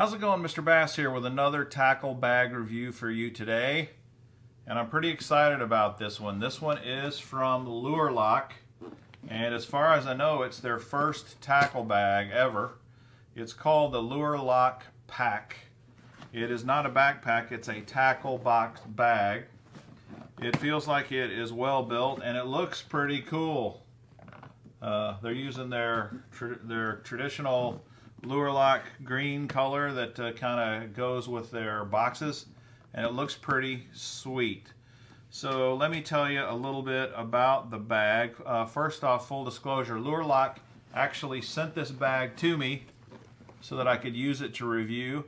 How's it going? Mr. Bass here with another tackle bag review for you today. And I'm pretty excited about this one. This one is from Lure Lock. And as far as I know, it's their first tackle bag ever. It's called the Lure Lock Pack. It is not a backpack, it's a tackle box bag. It feels like it is well built and it looks pretty cool. They're using their traditional Lure Lock green color that kind of goes with their boxes, and it looks pretty sweet. So let me tell you a little bit about the bag. First off, full disclosure, Lure Lock actually sent this bag to me so that I could use it to review.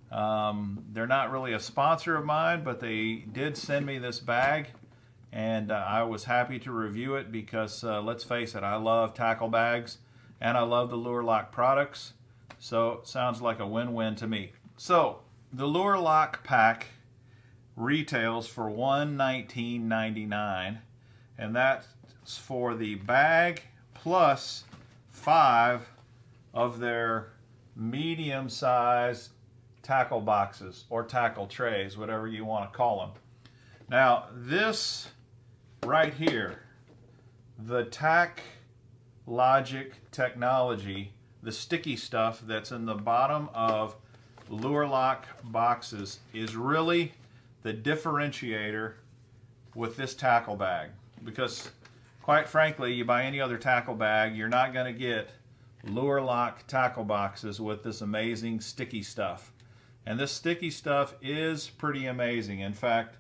They're not really a sponsor of mine, but they did send me this bag, and I was happy to review it because let's face it, I love tackle bags and I love the Lure Lock products. So sounds like a win-win to me. So the Lure Lock Pack retails for $119.99, and that's for the bag plus 5 of their medium-sized tackle boxes or tackle trays, whatever you want to call them. Now this right here, the Tack Logic technology, the sticky stuff that's in the bottom of Lure Lock boxes, is really the differentiator with this tackle bag. Because quite frankly, you buy any other tackle bag, you're not going to get Lure Lock tackle boxes with this amazing sticky stuff. And this sticky stuff is pretty amazing. In fact,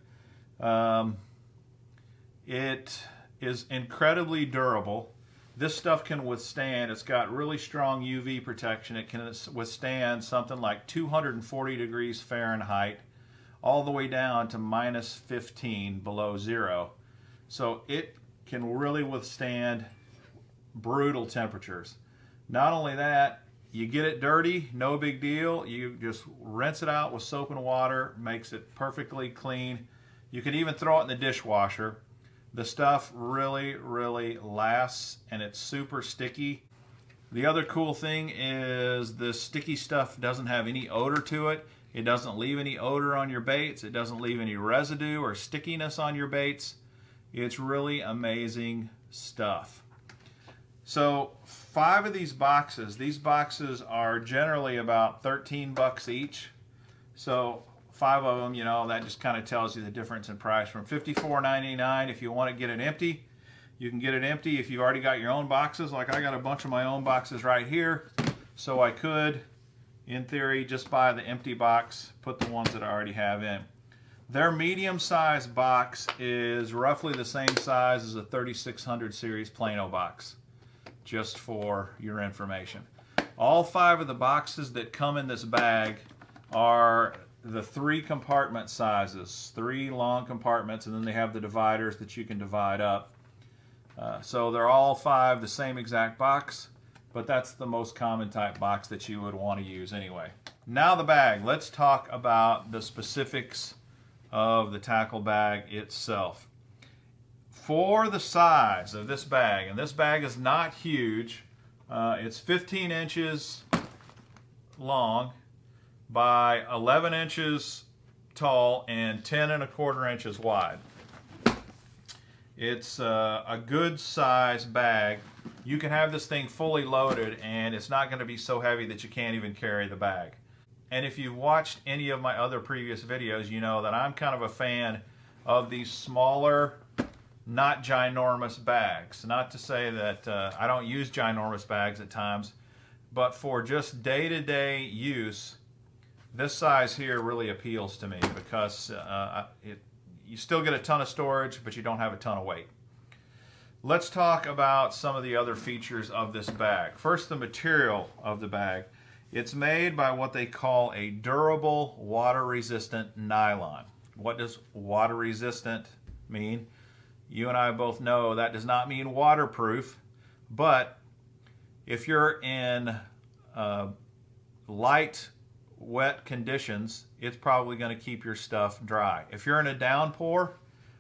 it is incredibly durable. This stuff can withstand, it's got really strong UV protection. It can withstand something like 240 degrees Fahrenheit all the way down to -15 below zero. So it can really withstand brutal temperatures. Not only that, you get it dirty, no big deal. You just rinse it out with soap and water, makes it perfectly clean. You can even throw it in the dishwasher. The stuff really, really lasts, and it's super sticky. The other cool thing is the sticky stuff doesn't have any odor to it. It doesn't leave any odor on your baits. It doesn't leave any residue or stickiness on your baits. It's really amazing stuff. So 5 of these boxes are generally about 13 bucks each. So 5 of them, you know, that just kind of tells you the difference in price. From $54.99 if you want to get it empty. You can get it empty if you've already got your own boxes. Like I got a bunch of my own boxes right here. So I could, in theory, just buy the empty box, put the ones that I already have in. Their medium-sized box is roughly the same size as a 3600 series Plano box, just for your information. All 5 of the boxes that come in this bag are the 3 compartment sizes, 3 long compartments, and then they have the dividers that you can divide up. So they're all 5 the same exact box, but that's the most common type box that you would want to use anyway. Now the bag. Let's talk about the specifics of the tackle bag itself. For the size of this bag, and this bag is not huge, it's 15 inches long by 11 inches tall and 10 1/4 inches wide. It's a good size bag. You can have this thing fully loaded and it's not going to be so heavy that you can't even carry the bag. And if you've watched any of my other previous videos, you know that I'm kind of a fan of these smaller, not ginormous bags. Not to say that I don't use ginormous bags at times, but for just day-to-day use, this size here really appeals to me because you still get a ton of storage, but you don't have a ton of weight. Let's talk about some of the other features of this bag. First, the material of the bag. It's made by what they call a durable water-resistant nylon. What does water-resistant mean? You and I both know that does not mean waterproof, but if you're in light, wet conditions, it's probably going to keep your stuff dry. If you're in a downpour,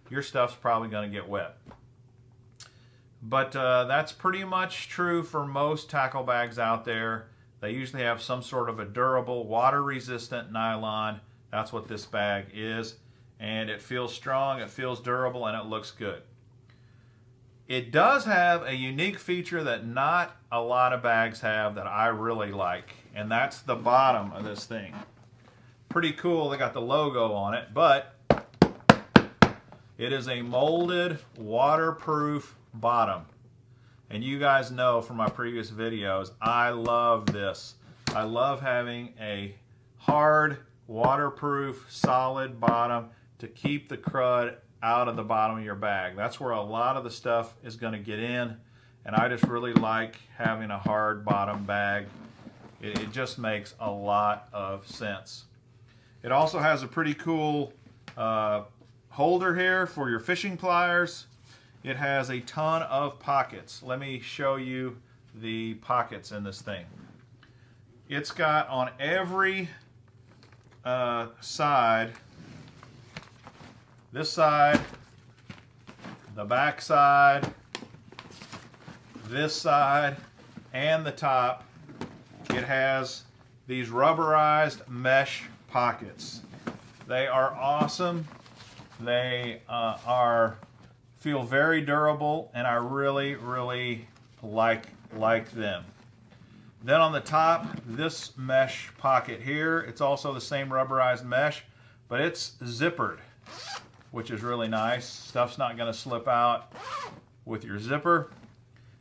your stuff's probably going to get wet. But that's pretty much true for most tackle bags out there. They usually have some sort of a durable, water-resistant nylon. That's what this bag is. And it feels strong, it feels durable, and it looks good. It does have a unique feature that not a lot of bags have that I really like, and that's the bottom of this thing. Pretty cool, they got the logo on it, but it is a molded, waterproof bottom. And you guys know from my previous videos, I love this. I love having a hard, waterproof, solid bottom to keep the crud out of the bottom of your bag. That's where a lot of the stuff is going to get in, and I just really like having a hard bottom bag. It just makes a lot of sense. It also has a pretty cool holder here for your fishing pliers. It has a ton of pockets. Let me show you the pockets in this thing. It's got on every side, this side, the back side, this side, and the top, it has these rubberized mesh pockets. They are awesome. They feel very durable, and I really, really like them. Then on the top, this mesh pocket here, it's also the same rubberized mesh, but it's zippered, which is really nice. Stuff's not going to slip out with your zipper.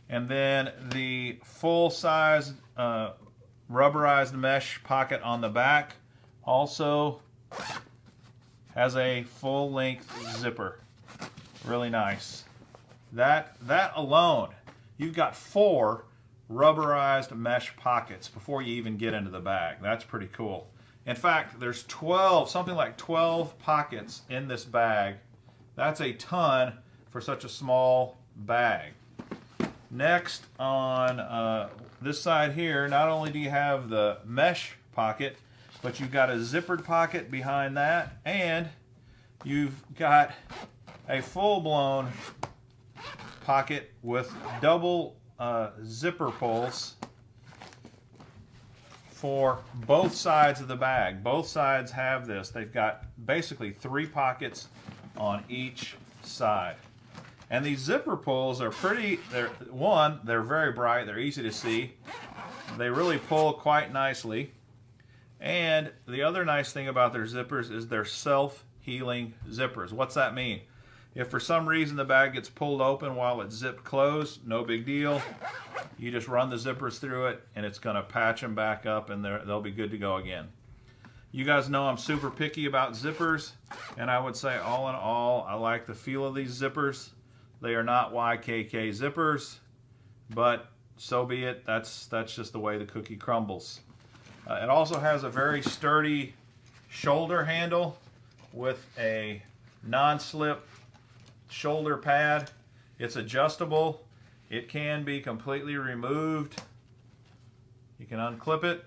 And then the full-size rubberized mesh pocket on the back also has a full-length zipper. Really nice. That alone, you've got 4 rubberized mesh pockets before you even get into the bag. That's pretty cool. In fact, there's 12, something like 12 pockets in this bag. That's a ton for such a small bag. Next, on this side here, not only do you have the mesh pocket, but you've got a zippered pocket behind that, and you've got a full-blown pocket with double zipper pulls for both sides of the bag. Both sides have this. They've got basically 3 pockets on each side. And these zipper pulls are pretty, they're very bright, they're easy to see. They really pull quite nicely. And the other nice thing about their zippers is they're self-healing zippers. What's that mean? If for some reason the bag gets pulled open while it's zipped closed, no big deal. You just run the zippers through it and it's going to patch them back up, and they'll be good to go again. You guys know I'm super picky about zippers, and I would say all in all, I like the feel of these zippers. They are not YKK zippers, but so be it. That's just the way the cookie crumbles. It also has a very sturdy shoulder handle with a non-slip shoulder pad. It's adjustable. It can be completely removed. You can unclip it.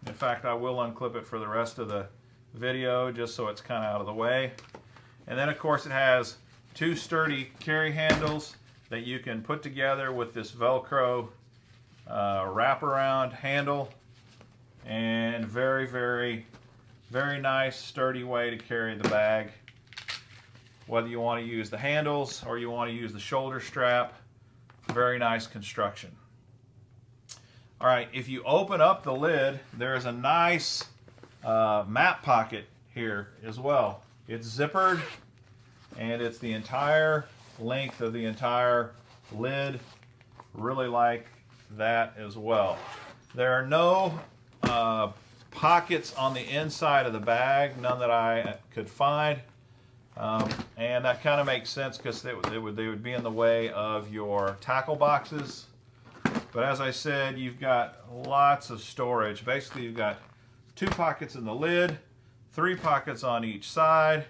In fact, I will unclip it for the rest of the video just so it's kind of out of the way. And then of course it has 2 sturdy carry handles that you can put together with this Velcro wraparound handle, and very, very, very nice sturdy way to carry the bag. Whether you want to use the handles or you want to use the shoulder strap, very nice construction. All right, if you open up the lid, there's a nice map pocket here as well. It's zippered, and it's the entire length of the entire lid. Really like that as well. There are no pockets on the inside of the bag, none that I could find. And that kind of makes sense because they would be in the way of your tackle boxes. But as I said, you've got lots of storage. Basically, you've got 2 pockets in the lid, 3 pockets on each side,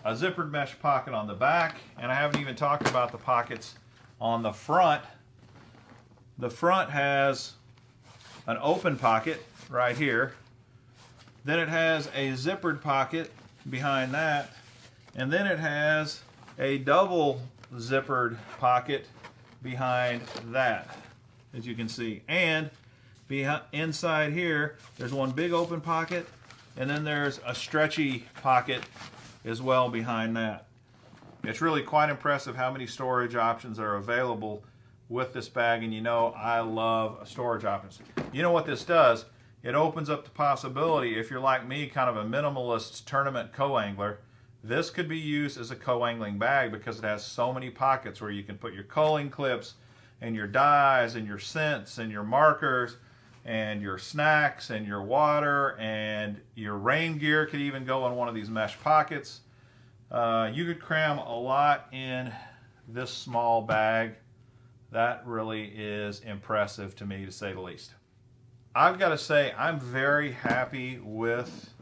a zippered mesh pocket on the back, and I haven't even talked about the pockets on the front. The front has an open pocket right here. Then it has a zippered pocket behind that. And then it has a double zippered pocket behind that, as you can see. And inside here, there's one big open pocket, and then there's a stretchy pocket as well behind that. It's really quite impressive how many storage options are available with this bag, and you know I love storage options. You know what this does? It opens up the possibility, if you're like me, kind of a minimalist tournament co-angler, this could be used as a co-angling bag because it has so many pockets where you can put your culling clips and your dyes and your scents and your markers and your snacks and your water, and your rain gear could even go in one of these mesh pockets. You could cram a lot in this small bag. That really is impressive to me, to say the least. I've got to say, I'm very happy with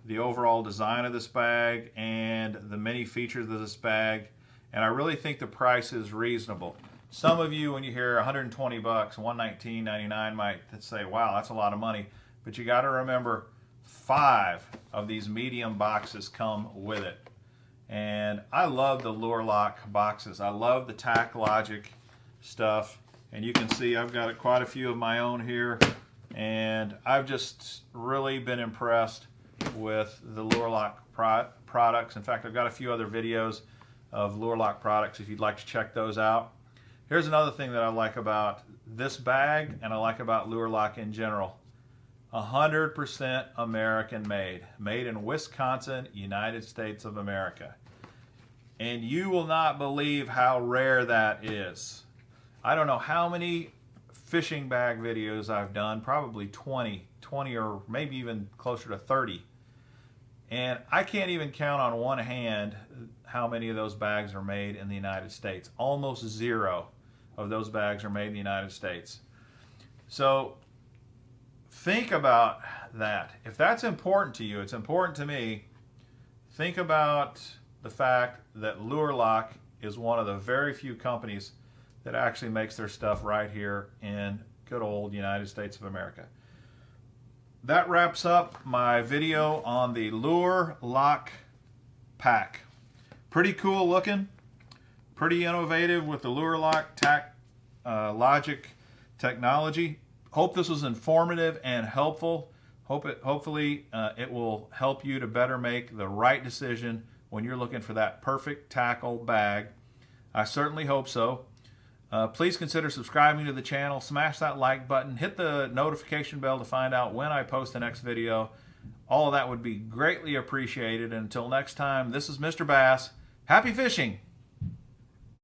the overall design of this bag and the many features of this bag, and I really think the price is reasonable. Some of you, when you hear 120 bucks, $119.99, might say, wow, that's a lot of money. But you got to remember, 5 of these medium boxes come with it. And I love the Lure Lock boxes. I love the Tack Logic stuff. And you can see I've got quite a few of my own here. And I've just really been impressed with the Lure Lock products. In fact, I've got a few other videos of Lure Lock products if you'd like to check those out. Here's another thing that I like about this bag, and I like about Lure Lock in general. 100% American made. Made in Wisconsin, United States of America. And you will not believe how rare that is. I don't know how many fishing bag videos I've done, probably 20 or maybe even closer to 30. And I can't even count on one hand how many of those bags are made in the United States. Almost 0 of those bags are made in the United States. So think about that. If that's important to you, it's important to me. Think about the fact that Lure Lock is one of the very few companies that actually makes their stuff right here in good old United States of America. That wraps up my video on the Lure Lock pack. Pretty cool looking, pretty innovative with the Lure Lock Tack Logic technology. Hope this was informative and helpful. Hopefully it will help you to better make the right decision when you're looking for that perfect tackle bag. I certainly hope so. Please consider subscribing to the channel, smash that like button, hit the notification bell to find out when I post the next video. All of that would be greatly appreciated. Until next time, this is Mr. Bass. Happy fishing!